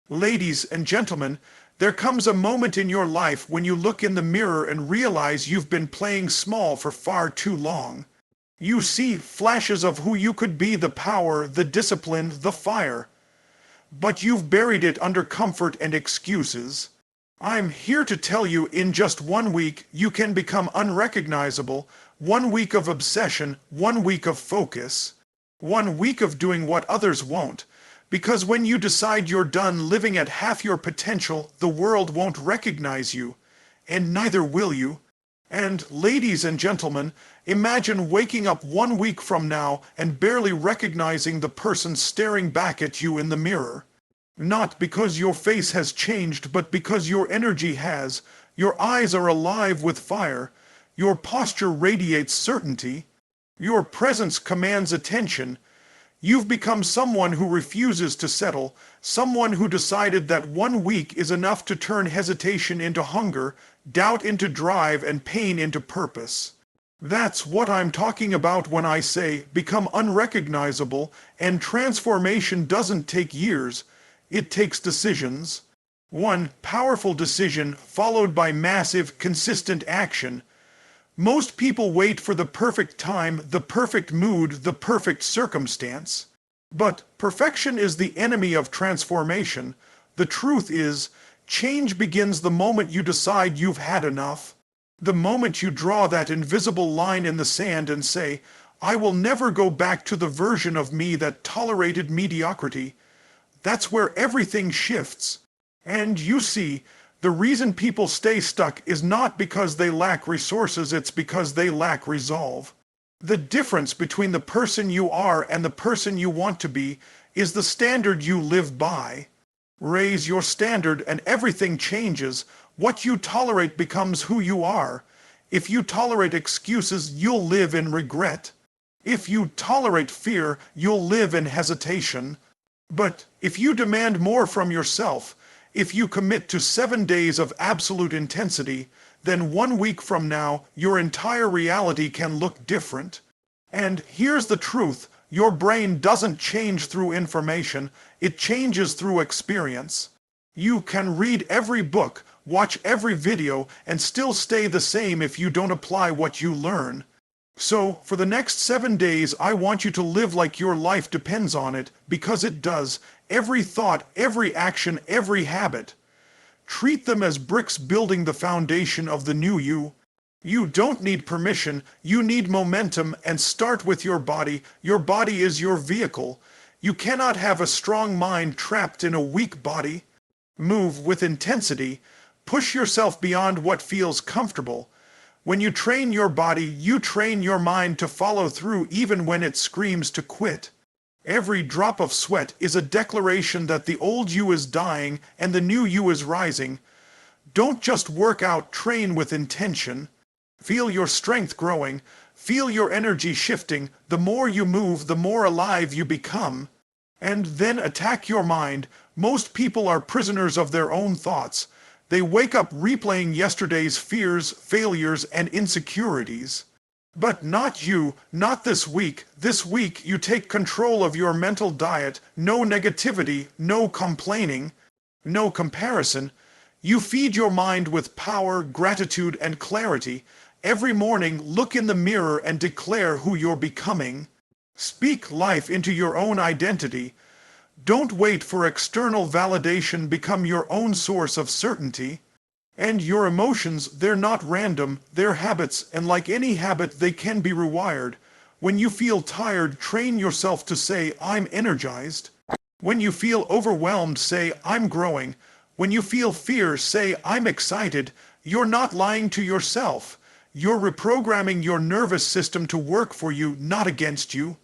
Ladies and gentlemen, there comes a moment in your life when you look in the mirror and realize you've been playing small for far too long. You see flashes of who you could be, the power, the discipline, the fire. But you've buried it under comfort and excuses. I'm here to tell you in just 1 week you can become unrecognizable, 1 week of obsession, 1 week of focus, 1 week of doing what others won't. Because when you decide you're done living at half your potential, the world won't recognize you, and neither will you. And, ladies and gentlemen, imagine waking up 1 week from now and barely recognizing the person staring back at you in the mirror. Not because your face has changed, but because your energy has. Your eyes are alive with fire. Your posture radiates certainty. Your presence commands attention. You've become someone who refuses to settle, someone who decided that 1 week is enough to turn hesitation into hunger, doubt into drive, and pain into purpose. That's what I'm talking about when I say become unrecognizable, and transformation doesn't take years, it takes decisions. One powerful decision followed by massive, consistent action. Most people wait for the perfect time, the perfect mood, the perfect circumstance. But perfection is the enemy of transformation. The truth is, change begins the moment you decide you've had enough. The moment you draw that invisible line in the sand and say, I will never go back to the version of me that tolerated mediocrity. That's where everything shifts. And you see, the reason people stay stuck is not because they lack resources, it's because they lack resolve. The difference between the person you are and the person you want to be is the standard you live by. Raise your standard and everything changes. What you tolerate becomes who you are. If you tolerate excuses, you'll live in regret. If you tolerate fear, you'll live in hesitation. But if you demand more from yourself, if you commit to 7 days of absolute intensity, then 1 week from now, your entire reality can look different. And here's the truth, your brain doesn't change through information, it changes through experience. You can read every book, watch every video, and still stay the same if you don't apply what you learn. So, for the next 7 days, I want you to live like your life depends on it, because it does. Every thought, every action, every habit. Treat them as bricks building the foundation of the new you. You don't need permission, you need momentum, and start with your body. Your body is your vehicle. You cannot have a strong mind trapped in a weak body. Move with intensity. Push yourself beyond what feels comfortable. When you train your body, you train your mind to follow through even when it screams to quit. Every drop of sweat is a declaration that the old you is dying and the new you is rising. Don't just work out, train with intention. Feel your strength growing. Feel your energy shifting. The more you move, the more alive you become. And then attack your mind. Most people are prisoners of their own thoughts. They wake up replaying yesterday's fears, failures, and insecurities. But not you, not this week. This week you take control of your mental diet. No negativity, no complaining, no comparison. You feed your mind with power, gratitude, and clarity. Every morning look in the mirror and declare who you're becoming. Speak life into your own identity. Don't wait for external validation, become your own source of certainty. And your emotions, they're not random, they're habits, and like any habit, they can be rewired. When you feel tired, train yourself to say, I'm energized. When you feel overwhelmed, say, I'm growing. When you feel fear, say, I'm excited. You're not lying to yourself. You're reprogramming your nervous system to work for you, not against you.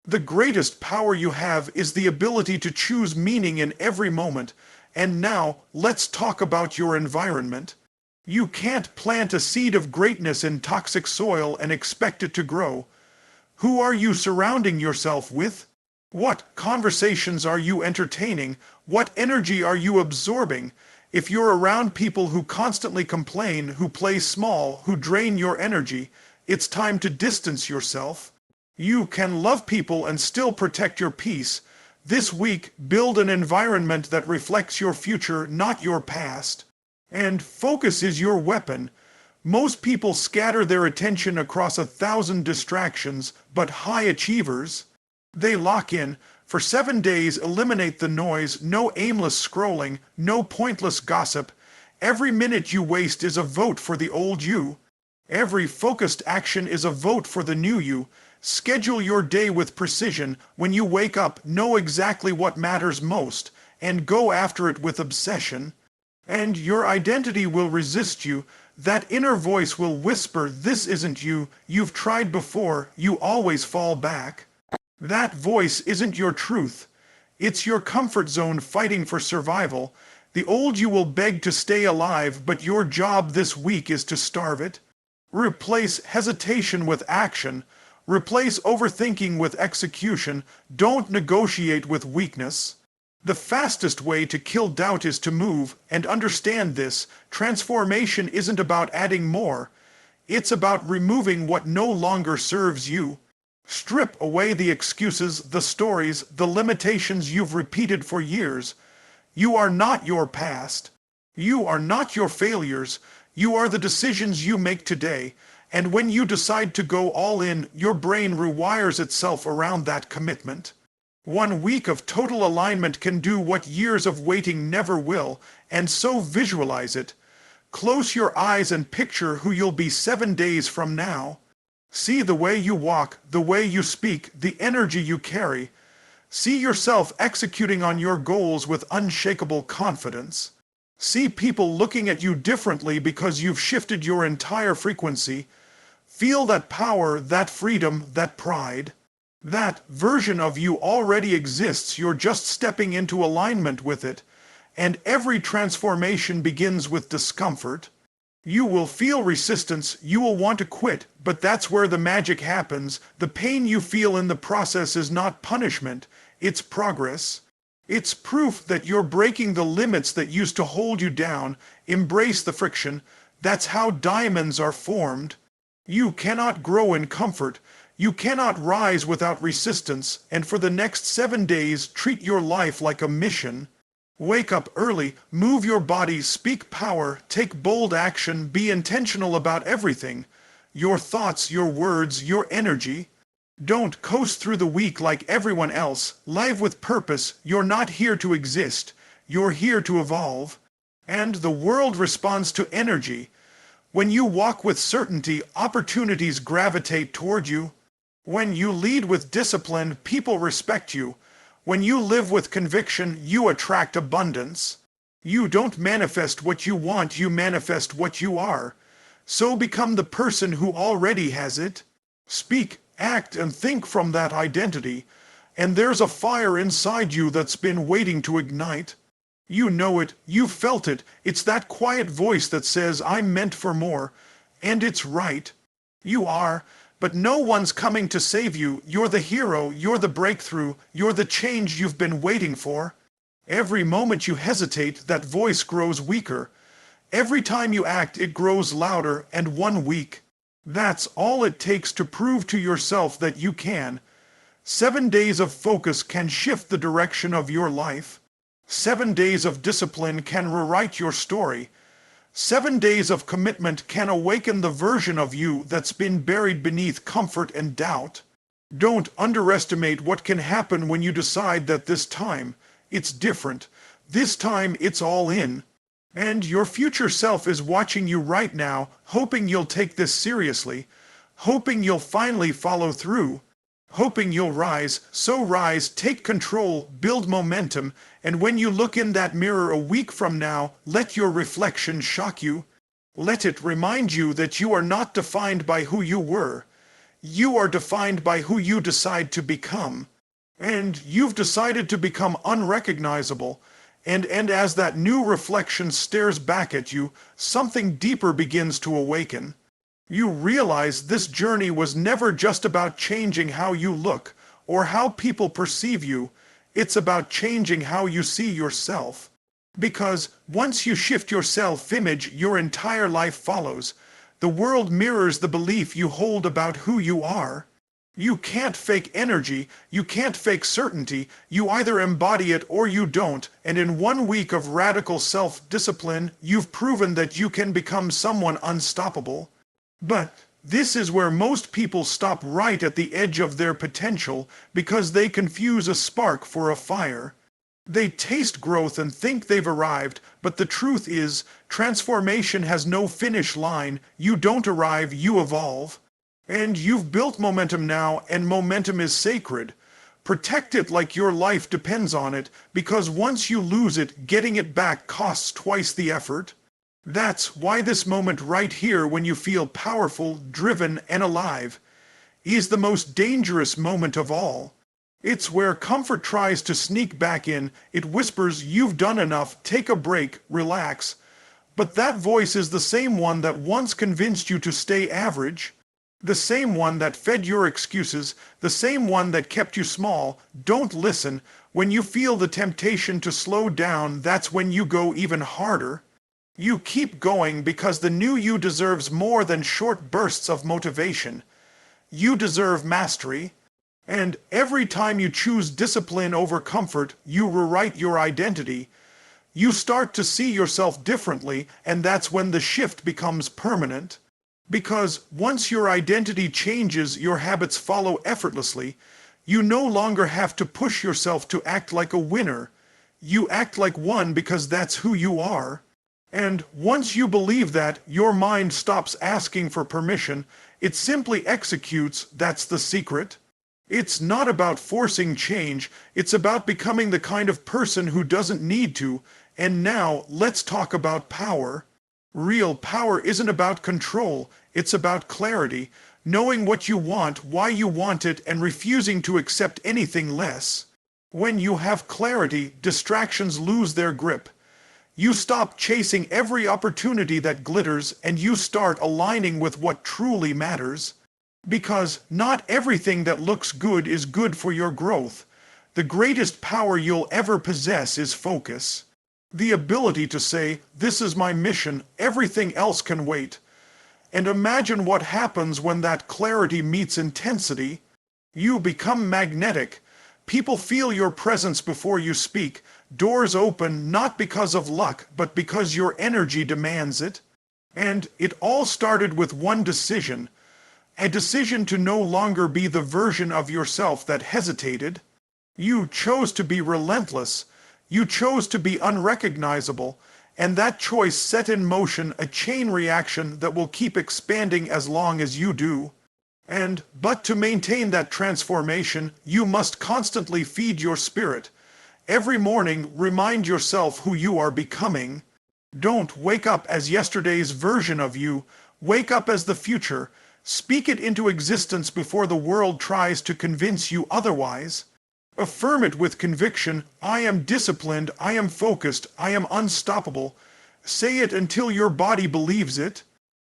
The greatest power you have is the ability to choose meaning in every moment. And now, let's talk about your environment. You can't plant a seed of greatness in toxic soil and expect it to grow. Who are you surrounding yourself with? What conversations are you entertaining? What energy are you absorbing? If you're around people who constantly complain, who play small, who drain your energy, it's time to distance yourself. You can love people and still protect your peace. This week, build an environment that reflects your future, not your past. And focus is your weapon. Most people scatter their attention across 1,000 distractions, but high achievers, they lock in. For 7 days, eliminate the noise, no aimless scrolling, no pointless gossip. Every minute you waste is a vote for the old you. Every focused action is a vote for the new you. Schedule your day with precision. When you wake up, know exactly what matters most, and go after it with obsession. And your identity will resist you. That inner voice will whisper, "This isn't you. You've tried before. You always fall back." That voice isn't your truth. It's your comfort zone fighting for survival. The old you will beg to stay alive, but your job this week is to starve it. Replace hesitation with action. Replace overthinking with execution. Don't negotiate with weakness. The fastest way to kill doubt is to move, and understand this. Transformation isn't about adding more. It's about removing what no longer serves you. Strip away the excuses, the stories, the limitations you've repeated for years. You are not your past. You are not your failures. You are the decisions you make today. And when you decide to go all in, your brain rewires itself around that commitment. 1 week of total alignment can do what years of waiting never will, and so visualize it. Close your eyes and picture who you'll be 7 days from now. See the way you walk, the way you speak, the energy you carry. See yourself executing on your goals with unshakable confidence. See people looking at you differently because you've shifted your entire frequency. Feel that power, that freedom, that pride. That version of you already exists. You're just stepping into alignment with it. And every transformation begins with discomfort. You will feel resistance, you will want to quit, but that's where the magic happens. The pain you feel in the process is not punishment, it's progress. It's proof that you're breaking the limits that used to hold you down. Embrace the friction. That's how diamonds are formed. You cannot grow in comfort. You cannot rise without resistance, and for the next 7 days, treat your life like a mission. Wake up early, move your body, speak power, take bold action, be intentional about everything. Your thoughts, your words, your energy. Don't coast through the week like everyone else. Live with purpose. You're not here to exist. You're here to evolve. And the world responds to energy. When you walk with certainty, opportunities gravitate toward you. When you lead with discipline, people respect you. When you live with conviction, you attract abundance. You don't manifest what you want, you manifest what you are. So become the person who already has it. Speak, act, and think from that identity. And there's a fire inside you that's been waiting to ignite. You know it, you've felt it. It's that quiet voice that says, "I'm meant for more." And it's right. You are. But no one's coming to save you. You're the hero, you're the breakthrough, you're the change you've been waiting for. Every moment you hesitate, that voice grows weaker. Every time you act, it grows louder, and 1 week. That's all it takes to prove to yourself that you can. 7 days of focus can shift the direction of your life. 7 days of discipline can rewrite your story. 7 days of commitment can awaken the version of you that's been buried beneath comfort and doubt. Don't underestimate what can happen when you decide that this time, it's different. This time, it's all in. And your future self is watching you right now, hoping you'll take this seriously, hoping you'll finally follow through, hoping you'll rise. So rise, take control, build momentum, and when you look in that mirror a week from now, let your reflection shock you. Let it remind you that you are not defined by who you were. You are defined by who you decide to become. And you've decided to become unrecognizable. And as that new reflection stares back at you, something deeper begins to awaken. You realize this journey was never just about changing how you look or how people perceive you. It's about changing how you see yourself. Because once you shift your self-image, your entire life follows. The world mirrors the belief you hold about who you are. You can't fake energy, you can't fake certainty, you either embody it or you don't, and in 1 week of radical self-discipline, you've proven that you can become someone unstoppable. But this is where most people stop right at the edge of their potential because they confuse a spark for a fire. They taste growth and think they've arrived, but the truth is, transformation has no finish line. You don't arrive, you evolve. And you've built momentum now, and momentum is sacred. Protect it like your life depends on it, because once you lose it, getting it back costs twice the effort. That's why this moment right here, when you feel powerful, driven, and alive, is the most dangerous moment of all. It's where comfort tries to sneak back in. It whispers, "You've done enough, take a break, relax." But that voice is the same one that once convinced you to stay average. The same one that fed your excuses, the same one that kept you small. Don't listen. When you feel the temptation to slow down, that's when you go even harder. You keep going because the new you deserves more than short bursts of motivation. You deserve mastery. And every time you choose discipline over comfort, you rewrite your identity. You start to see yourself differently, and that's when the shift becomes permanent. Because once your identity changes, your habits follow effortlessly. You no longer have to push yourself to act like a winner. You act like one because that's who you are. And once you believe that, your mind stops asking for permission. It simply executes. That's the secret. It's not about forcing change. It's about becoming the kind of person who doesn't need to. And now, let's talk about power. Real power isn't about control. It's about clarity, knowing what you want, why you want it, and refusing to accept anything less. When you have clarity, distractions lose their grip. You stop chasing every opportunity that glitters, and you start aligning with what truly matters. Because not everything that looks good is good for your growth. The greatest power you'll ever possess is focus. The ability to say, "This is my mission, everything else can wait." And imagine what happens when that clarity meets intensity. You become magnetic. People feel your presence before you speak. Doors open not because of luck, but because your energy demands it. And it all started with one decision. A decision to no longer be the version of yourself that hesitated. You chose to be relentless. You chose to be unrecognizable. And that choice set in motion a chain reaction that will keep expanding as long as you do. But to maintain that transformation, you must constantly feed your spirit. Every morning, remind yourself who you are becoming. Don't wake up as yesterday's version of you. Wake up as the future. Speak it into existence before the world tries to convince you otherwise. Affirm it with conviction. I am disciplined, I am focused, I am unstoppable. Say it until your body believes it.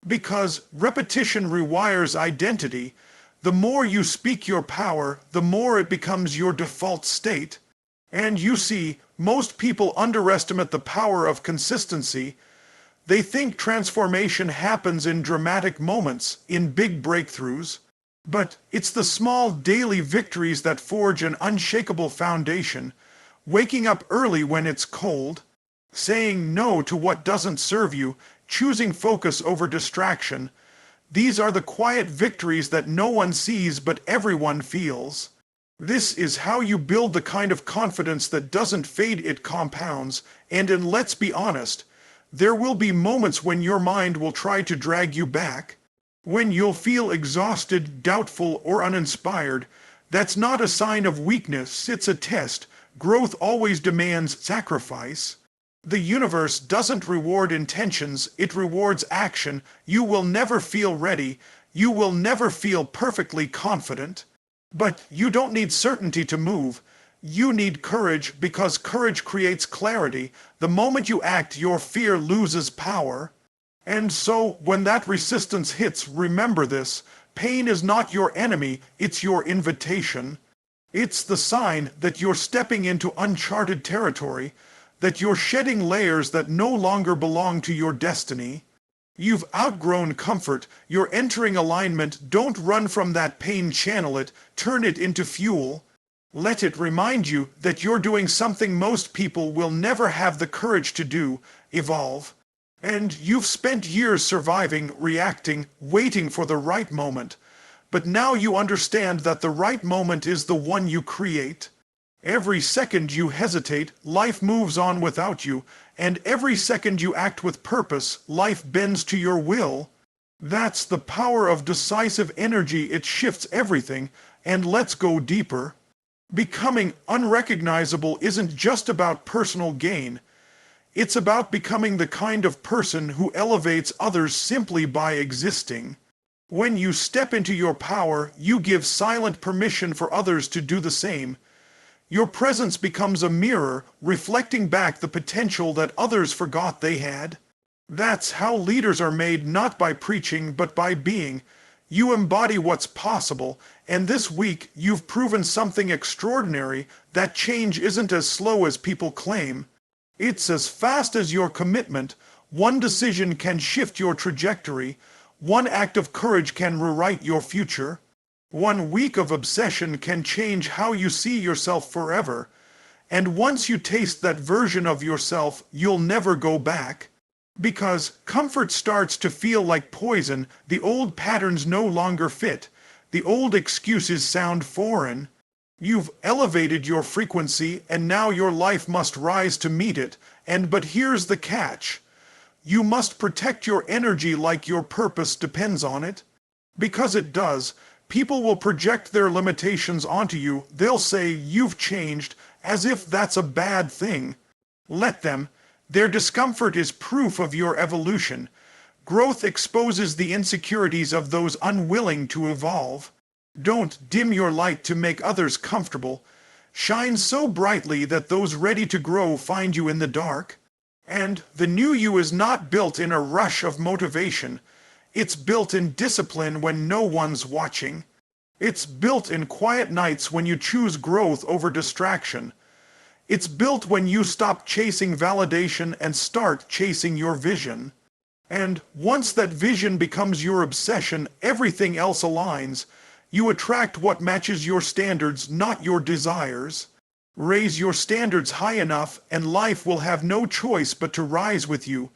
Because repetition rewires identity. The more you speak your power, the more it becomes your default state. And you see, most people underestimate the power of consistency. They think transformation happens in dramatic moments, in big breakthroughs. But it's the small daily victories that forge an unshakable foundation. Waking up early when it's cold, saying no to what doesn't serve you, choosing focus over distraction. These are the quiet victories that no one sees but everyone feels. This is how you build the kind of confidence that doesn't fade, it compounds. And let's be honest, there will be moments when your mind will try to drag you back. When you'll feel exhausted, doubtful, or uninspired. That's not a sign of weakness, it's a test. Growth always demands sacrifice. The universe doesn't reward intentions, it rewards action. You will never feel ready. You will never feel perfectly confident. But you don't need certainty to move. You need courage, because courage creates clarity. The moment you act, your fear loses power. And so, when that resistance hits, remember this. Pain is not your enemy, it's your invitation. It's the sign that you're stepping into uncharted territory, that you're shedding layers that no longer belong to your destiny. You've outgrown comfort. You're entering alignment. Don't run from that pain. Channel it. Turn it into fuel. Let it remind you that you're doing something most people will never have the courage to do: evolve. And you've spent years surviving, reacting, waiting for the right moment. But now you understand that the right moment is the one you create. Every second you hesitate, life moves on without you, and every second you act with purpose, life bends to your will. That's the power of decisive energy. It shifts everything. And let's go deeper. Becoming unrecognizable isn't just about personal gain. It's about becoming the kind of person who elevates others simply by existing. When you step into your power, you give silent permission for others to do the same. Your presence becomes a mirror, reflecting back the potential that others forgot they had. That's how leaders are made, not by preaching, but by being. You embody what's possible, and this week you've proven something extraordinary: that change isn't as slow as people claim. It's as fast as your commitment. One decision can shift your trajectory. One act of courage can rewrite your future. 1 week of obsession can change how you see yourself forever. And once you taste that version of yourself, you'll never go back. Because comfort starts to feel like poison. The old patterns no longer fit. The old excuses sound foreign. You've elevated your frequency, and now your life must rise to meet it. But here's the catch. You must protect your energy like your purpose depends on it. Because it does. People will project their limitations onto you. They'll say you've changed, as if that's a bad thing. Let them. Their discomfort is proof of your evolution. Growth exposes the insecurities of those unwilling to evolve. Don't dim your light to make others comfortable. Shine so brightly that those ready to grow find you in the dark. And the new you is not built in a rush of motivation. It's built in discipline when no one's watching. It's built in quiet nights when you choose growth over distraction. It's built when you stop chasing validation and start chasing your vision. And once that vision becomes your obsession, everything else aligns. You attract what matches your standards, not your desires. Raise your standards high enough, and life will have no choice but to rise with you.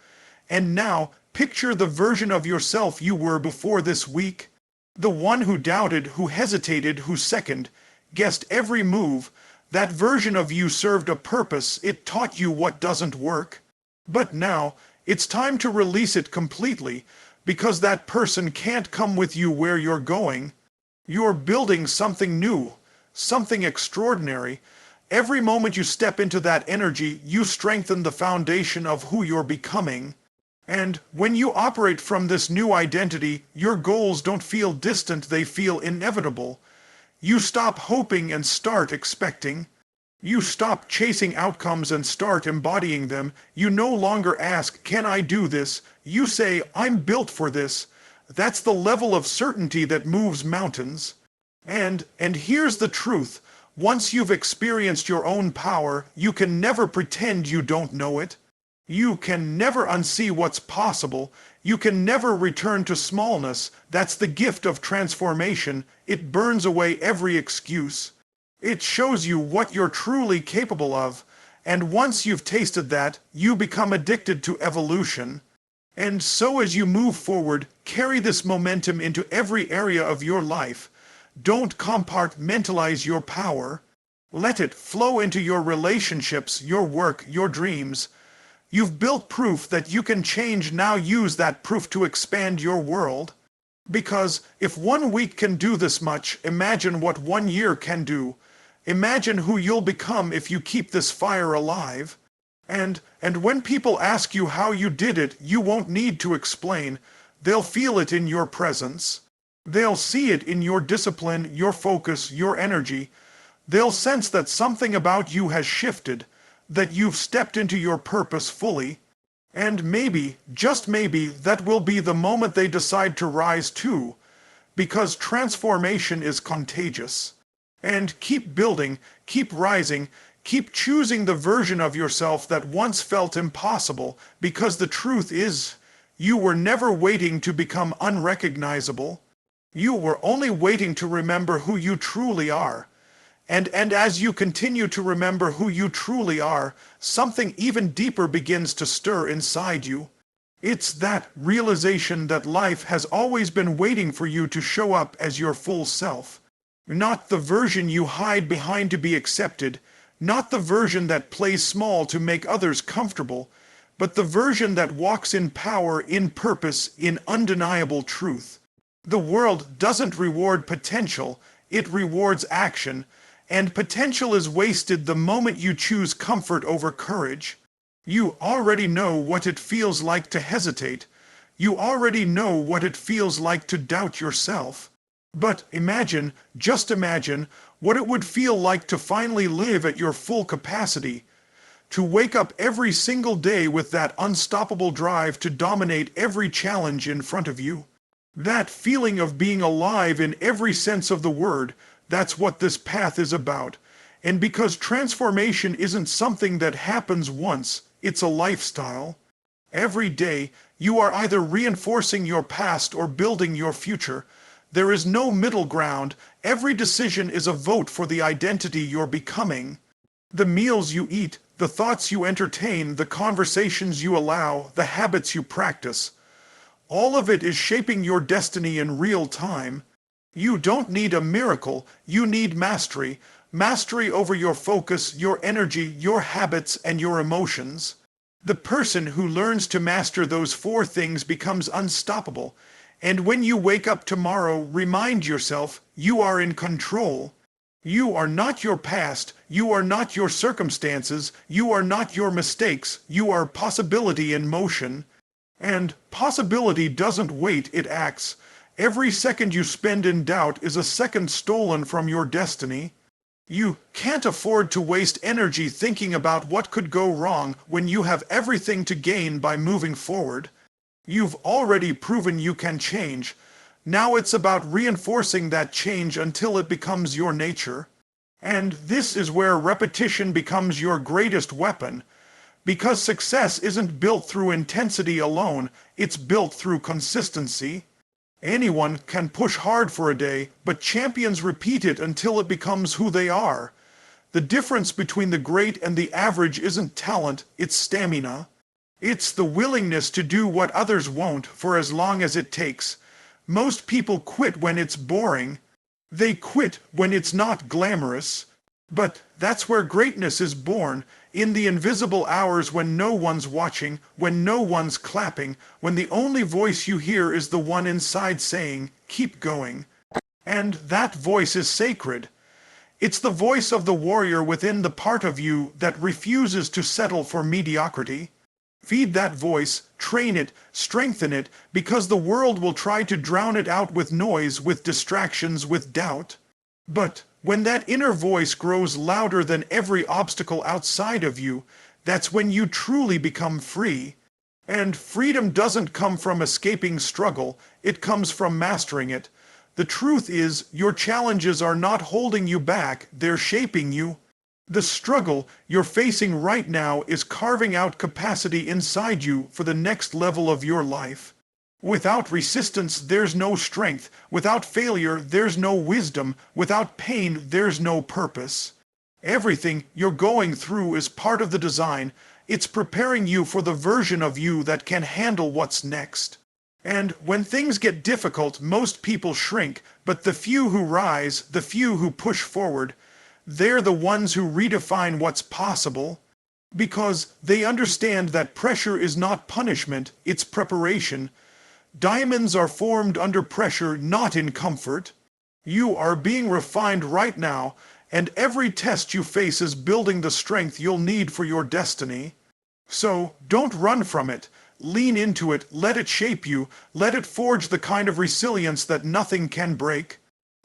And now, picture the version of yourself you were before this week. The one who doubted, who hesitated, who second-guessed every move. That version of you served a purpose. It taught you what doesn't work. But now, it's time to release it completely, because that person can't come with you where you're going. You're building something new, something extraordinary. Every moment you step into that energy, you strengthen the foundation of who you're becoming. And when you operate from this new identity, your goals don't feel distant, they feel inevitable. You stop hoping and start expecting. You stop chasing outcomes and start embodying them. You no longer ask, "Can I do this?" You say, "I'm built for this." That's the level of certainty that moves mountains. And here's the truth. Once you've experienced your own power, you can never pretend you don't know it. You can never unsee what's possible. You can never return to smallness. That's the gift of transformation. It burns away every excuse. It shows you what you're truly capable of. And once you've tasted that, you become addicted to evolution. And so as you move forward, carry this momentum into every area of your life. Don't compartmentalize your power. Let it flow into your relationships, your work, your dreams. You've built proof that you can change. Now use that proof to expand your world. Because if 1 week can do this much, imagine what 1 year can do. Imagine who you'll become if you keep this fire alive. And when people ask you how you did it, you won't need to explain. They'll feel it in your presence. They'll see it in your discipline, your focus, your energy. They'll sense that something about you has shifted, that you've stepped into your purpose fully. And maybe, just maybe, that will be the moment they decide to rise too. Because transformation is contagious. And keep building, keep rising, keep choosing the version of yourself that once felt impossible, because the truth is, You were never waiting to become unrecognizable. You were only waiting to remember who you truly are. And as you continue to remember who you truly are, something even deeper begins to stir inside you. It's that realization that life has always been waiting for you to show up as your full self. Not the version you hide behind to be accepted, not the version that plays small to make others comfortable, but the version that walks in power, in purpose, in undeniable truth. The world doesn't reward potential, it rewards action, and potential is wasted the moment you choose comfort over courage. You already know what it feels like to hesitate. You already know what it feels like to doubt yourself. But imagine, just imagine, what it would feel like to finally live at your full capacity. To wake up every single day with that unstoppable drive to dominate every challenge in front of you. That feeling of being alive in every sense of the word, that's what this path is about. And because transformation isn't something that happens once, it's a lifestyle. Every day, you are either reinforcing your past or building your future. There is no middle ground. Every decision is a vote for the identity you're becoming. The meals you eat, the thoughts you entertain, the conversations you allow, the habits you practice. All of it is shaping your destiny in real time. You don't need a miracle, you need mastery. Mastery over your focus, your energy, your habits, and your emotions. The person who learns to master those four things becomes unstoppable. And when you wake up tomorrow, remind yourself you are in control. You are not your past, you are not your circumstances, you are not your mistakes, you are possibility in motion. And possibility doesn't wait, it acts. Every second you spend in doubt is a second stolen from your destiny. You can't afford to waste energy thinking about what could go wrong when you have everything to gain by moving forward. You've already proven you can change. Now it's about reinforcing that change until it becomes your nature. And this is where repetition becomes your greatest weapon. Because success isn't built through intensity alone, it's built through consistency. Anyone can push hard for a day, but champions repeat it until it becomes who they are. The difference between the great and the average isn't talent, it's stamina. It's the willingness to do what others won't for as long as it takes. Most people quit when it's boring. They quit when it's not glamorous. But that's where greatness is born, in the invisible hours when no one's watching, when no one's clapping, when the only voice you hear is the one inside saying, "Keep going." And that voice is sacred. It's the voice of the warrior within the part of you that refuses to settle for mediocrity. Feed that voice, train it, strengthen it, because the world will try to drown it out with noise, with distractions, with doubt. But when that inner voice grows louder than every obstacle outside of you, that's when you truly become free. And freedom doesn't come from escaping struggle, it comes from mastering it. The truth is, your challenges are not holding you back, they're shaping you. The struggle you're facing right now is carving out capacity inside you for the next level of your life. Without resistance, there's no strength. Without failure, there's no wisdom. Without pain, there's no purpose. Everything you're going through is part of the design. It's preparing you for the version of you that can handle what's next. And when things get difficult, most people shrink, but the few who rise, the few who push forward, they're the ones who redefine what's possible. Because they understand that pressure is not punishment, it's preparation. Diamonds are formed under pressure, not in comfort. You are being refined right now, and every test you face is building the strength you'll need for your destiny. So, don't run from it. Lean into it, let it shape you, let it forge the kind of resilience that nothing can break.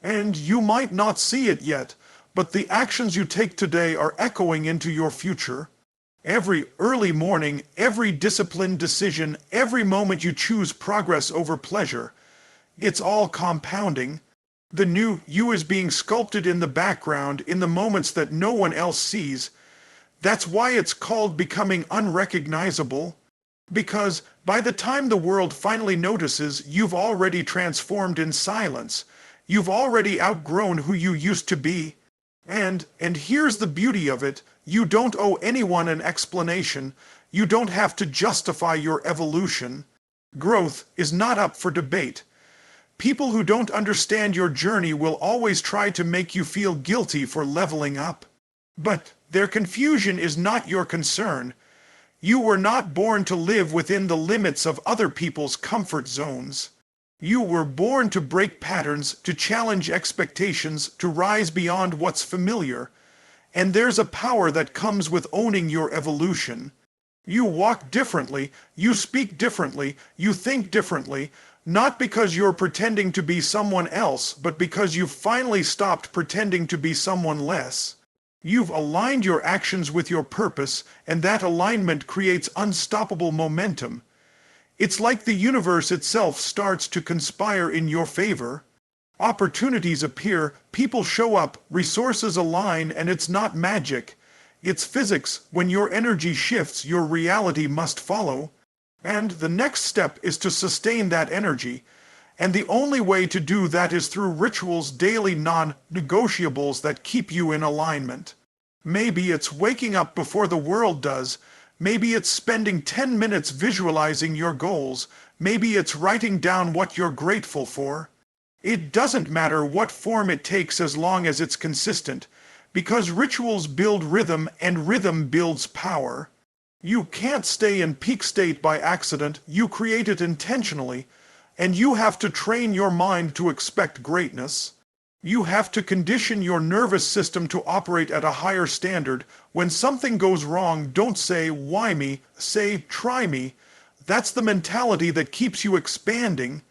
And you might not see it yet, but the actions you take today are echoing into your future. Every early morning, every disciplined decision, every moment you choose progress over pleasure, it's all compounding. The new you is being sculpted in the background in the moments that no one else sees. That's why it's called becoming unrecognizable. Because by the time the world finally notices, you've already transformed in silence. You've already outgrown who you used to be. And here's the beauty of it, you don't owe anyone an explanation. You don't have to justify your evolution. Growth is not up for debate. People who don't understand your journey will always try to make you feel guilty for leveling up. But their confusion is not your concern. You were not born to live within the limits of other people's comfort zones. You were born to break patterns, to challenge expectations, to rise beyond what's familiar. And there's a power that comes with owning your evolution. You walk differently, you speak differently, you think differently, not because you're pretending to be someone else, but because you've finally stopped pretending to be someone less. You've aligned your actions with your purpose, and that alignment creates unstoppable momentum. It's like the universe itself starts to conspire in your favor. Opportunities appear, people show up, resources align, and it's not magic. It's physics. When your energy shifts, your reality must follow. And the next step is to sustain that energy. And the only way to do that is through rituals, daily non-negotiables that keep you in alignment. Maybe it's waking up before the world does. Maybe it's spending 10 minutes visualizing your goals. Maybe it's writing down what you're grateful for. It doesn't matter what form it takes as long as it's consistent, because rituals build rhythm and rhythm builds power. You can't stay in peak state by accident, you create it intentionally, and you have to train your mind to expect greatness. You have to condition your nervous system to operate at a higher standard. When something goes wrong, don't say, "Why me?" Say, "Try me." That's the mentality that keeps you expanding.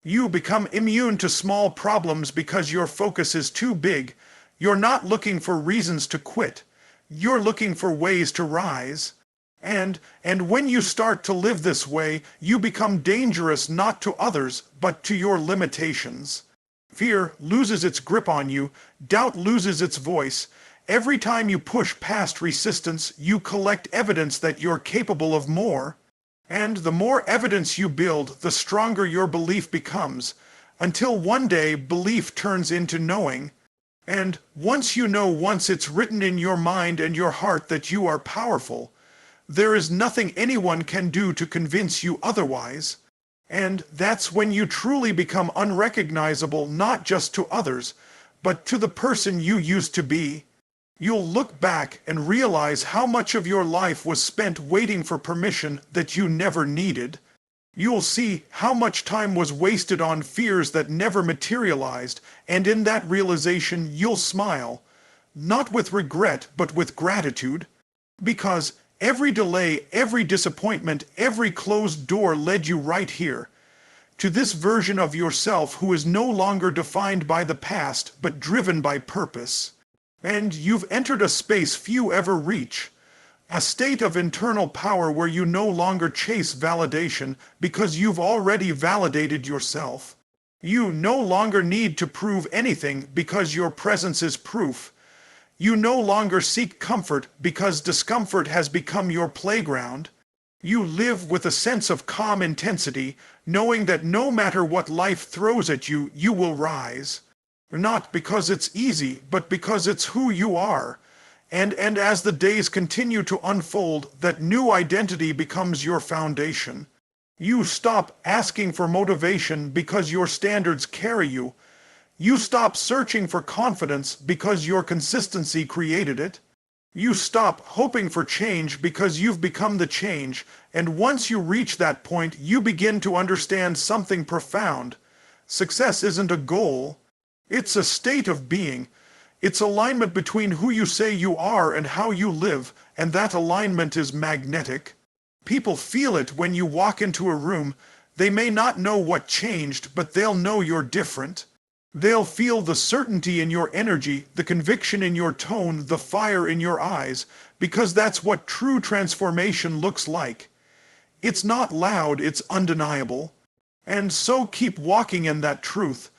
You become immune to small problems because your focus is too big. You're not looking for reasons to quit. You're looking for ways to rise. And when you start to live this way, you become dangerous not to others, but to your limitations. Fear loses its grip on you, doubt loses its voice. Every time you push past resistance, you collect evidence that you're capable of more. And the more evidence you build, the stronger your belief becomes, until one day belief turns into knowing. And once you know, once it's written in your mind and your heart that you are powerful, there is nothing anyone can do to convince you otherwise. And that's when you truly become unrecognizable, not just to others, but to the person you used to be. You'll look back and realize how much of your life was spent waiting for permission that you never needed. You'll see how much time was wasted on fears that never materialized, and in that realization you'll smile, not with regret, but with gratitude. Because every delay, every disappointment, every closed door led you right here, to this version of yourself who is no longer defined by the past, but driven by purpose. And you've entered a space few ever reach, a state of internal power where you no longer chase validation because you've already validated yourself. You no longer need to prove anything because your presence is proof. You no longer seek comfort because discomfort has become your playground. You live with a sense of calm intensity, knowing that no matter what life throws at you, you will rise. Not because it's easy, but because it's who you are. And as the days continue to unfold, that new identity becomes your foundation. You stop asking for motivation because your standards carry you. You stop searching for confidence because your consistency created it. You stop hoping for change because you've become the change, and once you reach that point, you begin to understand something profound. Success isn't a goal. It's a state of being. It's alignment between who you say you are and how you live, and that alignment is magnetic. People feel it when you walk into a room. They may not know what changed, but they'll know you're different. They'll feel the certainty in your energy, the conviction in your tone, the fire in your eyes, because that's what true transformation looks like. It's not loud, it's undeniable. And so keep walking in that truth.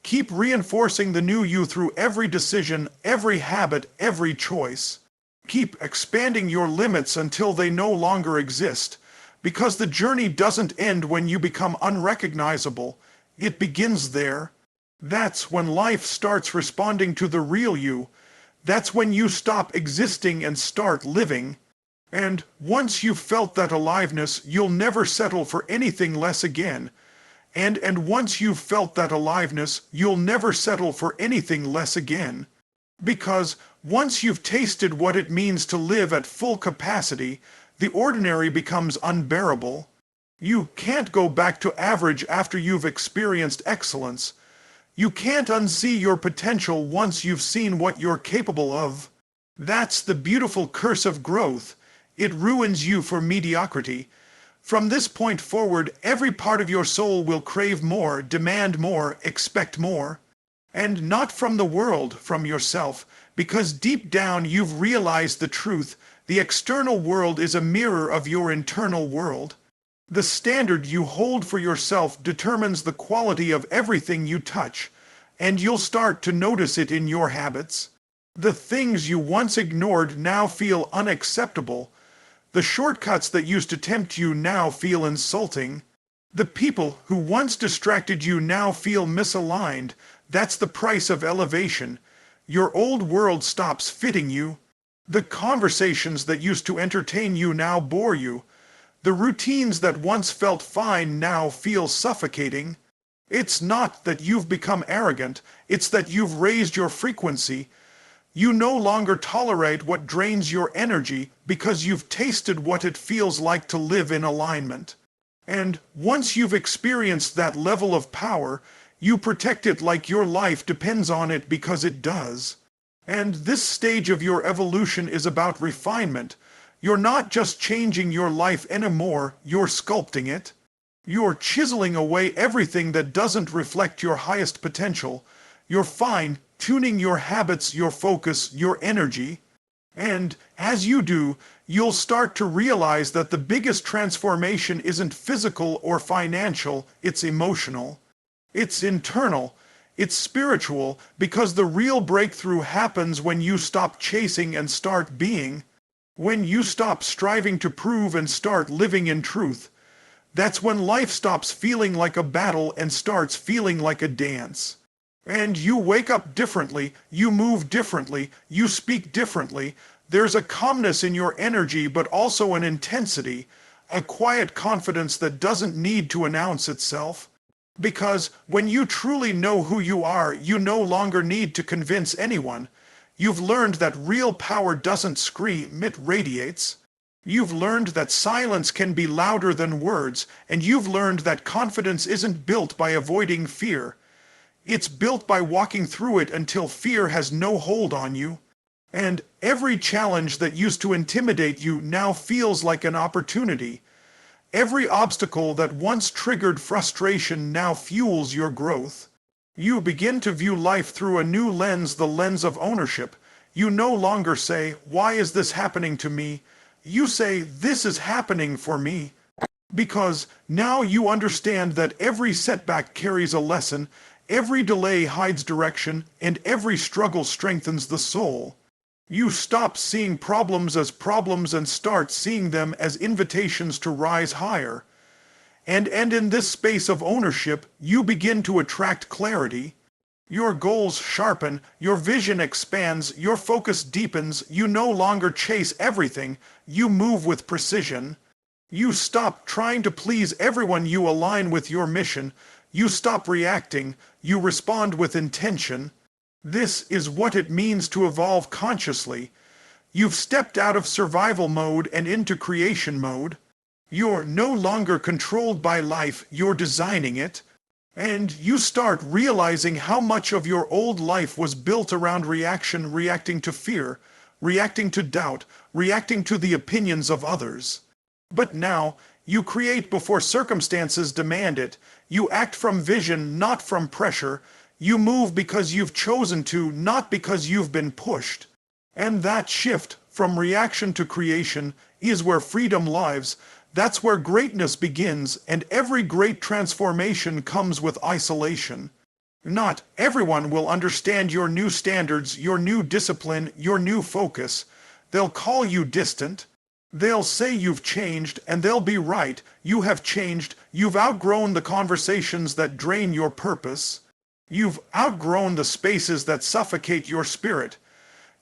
Keep reinforcing the new you through every decision, every habit, every choice. Keep expanding your limits until they no longer exist, Because the journey doesn't end when you become unrecognizable. It begins there. That's when life starts responding to the real you. That's when you stop existing and start living. And once you've felt that aliveness, you'll never settle for anything less again. And once you've felt that aliveness, you'll never settle for anything less again. Because once you've tasted what it means to live at full capacity, the ordinary becomes unbearable. You can't go back to average after you've experienced excellence. You can't unsee your potential once you've seen what you're capable of. That's the beautiful curse of growth. It ruins you for mediocrity. From this point forward, every part of your soul will crave more, demand more, expect more. And not from the world, from yourself, because deep down you've realized the truth. The external world is a mirror of your internal world. The standard you hold for yourself determines the quality of everything you touch, and you'll start to notice it in your habits. The things you once ignored now feel unacceptable. The shortcuts that used to tempt you now feel insulting. The people who once distracted you now feel misaligned. That's the price of elevation. Your old world stops fitting you. The conversations that used to entertain you now bore you. The routines that once felt fine now feel suffocating. It's not that you've become arrogant, it's that you've raised your frequency. You no longer tolerate what drains your energy because you've tasted what it feels like to live in alignment. And once you've experienced that level of power, you protect it like your life depends on it because it does. And this stage of your evolution is about refinement. You're not just changing your life anymore, you're sculpting it. You're chiseling away everything that doesn't reflect your highest potential. You're fine-tuning your habits, your focus, your energy. And as you do, you'll start to realize that the biggest transformation isn't physical or financial, it's emotional. It's internal. It's spiritual, because the real breakthrough happens when you stop chasing and start being. When you stop striving to prove and start living in truth. That's when life stops feeling like a battle and starts feeling like a dance. And you wake up differently, you move differently, you speak differently. There's a calmness in your energy, but also an intensity, a quiet confidence that doesn't need to announce itself. Because when you truly know who you are, you no longer need to convince anyone. You've learned that real power doesn't scream, it radiates. You've learned that silence can be louder than words, and you've learned that confidence isn't built by avoiding fear. It's built by walking through it until fear has no hold on you. And every challenge that used to intimidate you now feels like an opportunity. Every obstacle that once triggered frustration now fuels your growth. You begin to view life through a new lens, the lens of ownership. You no longer say, "Why is this happening to me?" You say, "This is happening for me." Because now you understand that every setback carries a lesson, every delay hides direction, and every struggle strengthens the soul. You stop seeing problems as problems and start seeing them as invitations to rise higher. And in this space of ownership, you begin to attract clarity. Your goals sharpen, your vision expands, your focus deepens. You no longer chase everything, you move with precision. You stop trying to please everyone, you align with your mission. You stop reacting, you respond with intention. This is what it means to evolve consciously. You've stepped out of survival mode and into creation mode. You're no longer controlled by life, you're designing it. And you start realizing how much of your old life was built around reaction, reacting to fear, reacting to doubt, reacting to the opinions of others. But now, you create before circumstances demand it. You act from vision, not from pressure. You move because you've chosen to, not because you've been pushed. And that shift from reaction to creation is where freedom lives. That's where greatness begins, and every great transformation comes with isolation. Not everyone will understand your new standards, your new discipline, your new focus. They'll call you distant. They'll say you've changed, and they'll be right. You have changed. You've outgrown the conversations that drain your purpose. You've outgrown the spaces that suffocate your spirit.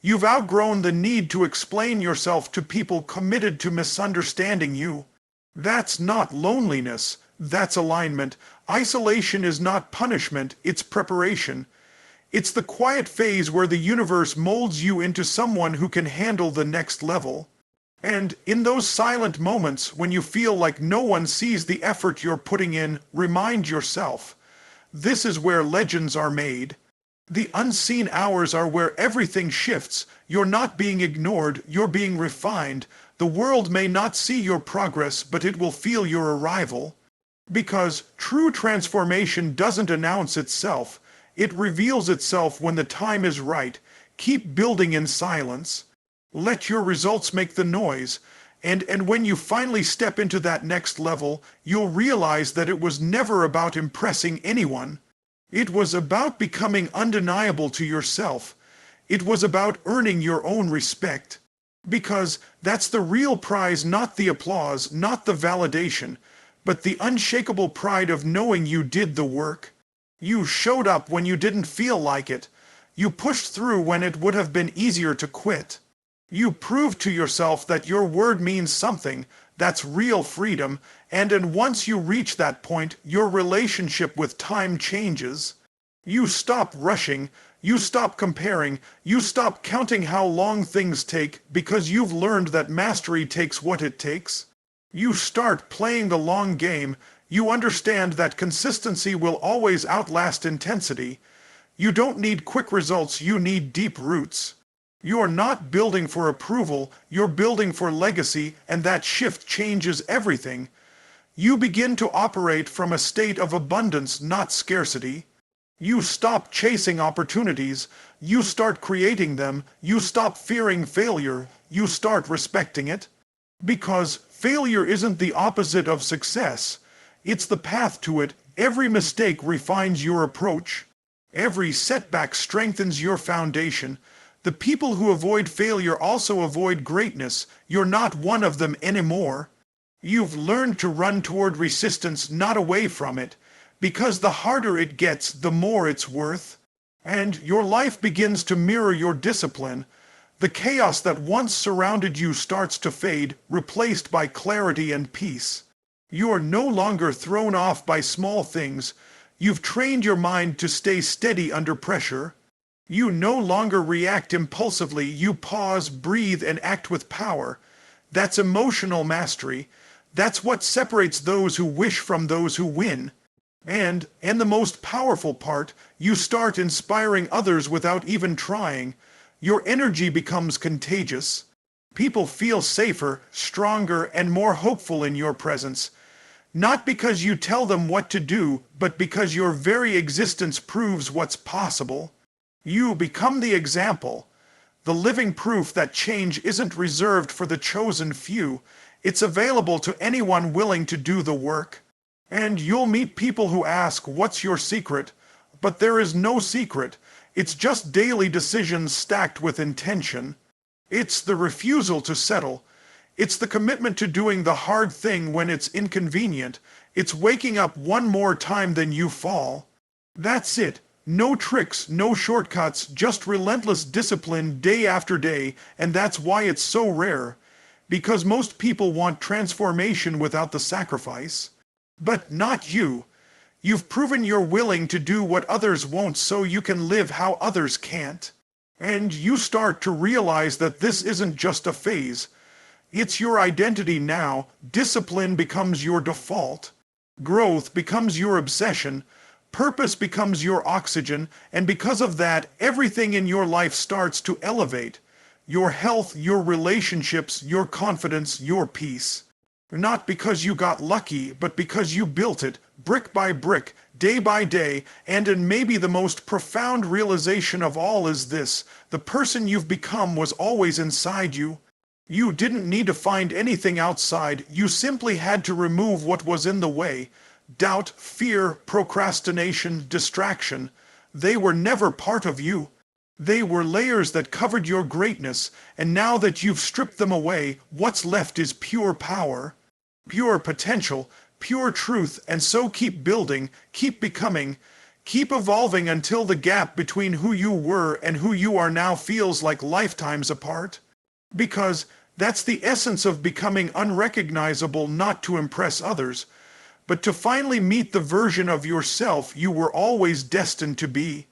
You've outgrown the need to explain yourself to people committed to misunderstanding you. That's not loneliness. That's alignment. Isolation is not punishment. It's preparation. It's the quiet phase where the universe molds you into someone who can handle the next level. And in those silent moments when you feel like no one sees the effort you're putting in, remind yourself, this is where legends are made. The unseen hours are where everything shifts. You're not being ignored, you're being refined. The world may not see your progress, but it will feel your arrival. Because true transformation doesn't announce itself. It reveals itself when the time is right. Keep building in silence. Let your results make the noise. And when you finally step into that next level, you'll realize that it was never about impressing anyone. It was about becoming undeniable to yourself. It was about earning your own respect. Because that's the real prize, not the applause, not the validation, but the unshakable pride of knowing you did the work. You showed up when you didn't feel like it. You pushed through when it would have been easier to quit. You proved to yourself that your word means something. That's real freedom. And once you reach that point, your relationship with time changes. You stop rushing. You stop comparing. You stop counting how long things take because you've learned that mastery takes what it takes. You start playing the long game. You understand that consistency will always outlast intensity. You don't need quick results. You need deep roots. You're not building for approval, you're building for legacy, and that shift changes everything. You begin to operate from a state of abundance, not scarcity. You stop chasing opportunities, you start creating them, you stop fearing failure, you start respecting it. Because failure isn't the opposite of success, it's the path to it. Every mistake refines your approach. Every setback strengthens your foundation. The people who avoid failure also avoid greatness. You're not one of them anymore. You've learned to run toward resistance, not away from it, because the harder it gets, the more it's worth. And your life begins to mirror your discipline. The chaos that once surrounded you starts to fade, replaced by clarity and peace. You are no longer thrown off by small things. You've trained your mind to stay steady under pressure. You no longer react impulsively, you pause, breathe, and act with power. That's emotional mastery. That's what separates those who wish from those who win. And the most powerful part, you start inspiring others without even trying. Your energy becomes contagious. People feel safer, stronger, and more hopeful in your presence. Not because you tell them what to do, but because your very existence proves what's possible. You become the example, the living proof that change isn't reserved for the chosen few. It's available to anyone willing to do the work. And you'll meet people who ask, what's your secret? But there is no secret. It's just daily decisions stacked with intention. It's the refusal to settle. It's the commitment to doing the hard thing when it's inconvenient. It's waking up one more time than you fall. That's it. No tricks, no shortcuts, just relentless discipline day after day, and that's why it's so rare. Because most people want transformation without the sacrifice. But not you. You've proven you're willing to do what others won't so you can live how others can't. And you start to realize that this isn't just a phase. It's your identity now. Discipline becomes your default. Growth becomes your obsession. Purpose becomes your oxygen, and because of that, everything in your life starts to elevate. Your health, your relationships, your confidence, your peace. Not because you got lucky, but because you built it, brick by brick, day by day, and maybe the most profound realization of all is this: the person you've become was always inside you. You didn't need to find anything outside, you simply had to remove what was in the way. Doubt, fear, procrastination, distraction, they were never part of you. They were layers that covered your greatness, and now that you've stripped them away, what's left is pure power, pure potential, pure truth, and so keep building, keep becoming, keep evolving until the gap between who you were and who you are now feels like lifetimes apart. Because that's the essence of becoming unrecognizable, not to impress others, but to finally meet the version of yourself you were always destined to be.